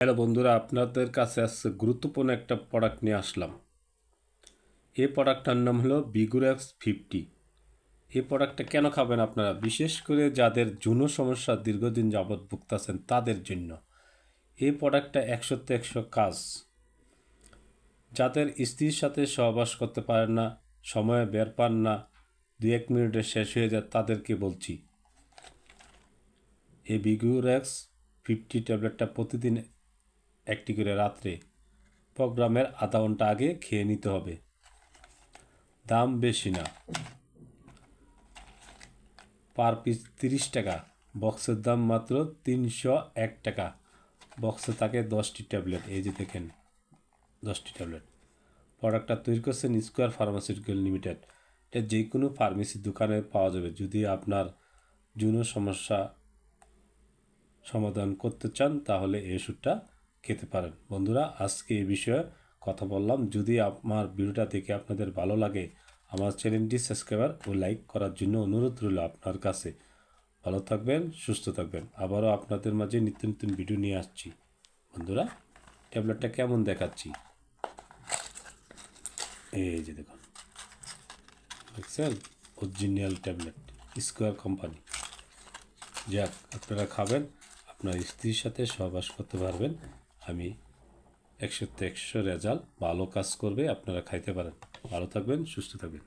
Hello বন্ধুরা, আপনাদের কাছে আজকে গুরুত্বপূর্ণ একটা প্রোডাক্ট নিয়ে আসলাম। এই প্রোডাক্টটার নাম হলো বিগুরেক্স 50। এই প্রোডাক্টটা কেন খাবেন আপনারা? বিশেষ করে যাদের যৌন সমস্যা দীর্ঘদিন যাবৎ ভুগতেছেন তাদের জন্য এই প্রোডাক্টটা 100-100 কাজ। যাদের স্ত্রীর সাথে সহবাস করতে পারেন না, সময় বের পান না, 2-1 মিনিটে শেষ হয়ে যায়, তাদেরকে বলছি এই বিগুরেক্স 50 ট্যাবলেটটা প্রতিদিন একটি করে রাত্রে প্রোগ্রামের আধা ঘন্টা আগে খেয়ে নিতে হবে। দাম বেশি না, পার পিস 30 টাকা। বক্সের দাম মাত্র 301 টাকা। বক্সে থাকে 10টি ট্যাবলেট। এই যে দেখেন 10টি ট্যাবলেট। প্রোডাক্টটা তৈরি করছেন স্কোয়ার ফার্মাসিউটিক্যাল লিমিটেড। এটা যে কোনো ফার্মেসির দোকানে পাওয়া যাবে। যদি আপনার যৌন সমস্যা সমাধান করতে চান তাহলে এই ওষুধটা খেতে পারেন। বন্ধুরা, আজকে এই বিষয়ে কথা বললাম। যদি আমার ভিডিওটা দেখে আপনাদের ভালো লাগে, আমার চ্যানেলটি সাবস্ক্রাইবার ও লাইক করার জন্য অনুরোধ রইল আপনার কাছে। ভালো থাকবেন, সুস্থ থাকবেন। আবারও আপনাদের মাঝে নিত্য নতুন ভিডিও নিয়ে আসছি। বন্ধুরা, ট্যাবলেটটা কেমন দেখাচ্ছি, এই যে দেখুন, দেখছেন? Original tablet, square company. যাক, আপনারা খাবেন, আপনার স্ত্রীর সাথে সহবাস করতে পারবেন। আমি 100-100 রেজাল্ট, ভালো কাজ করবে, আপনারা খাইতে পারেন। ভালো থাকবেন, সুস্থ থাকবেন।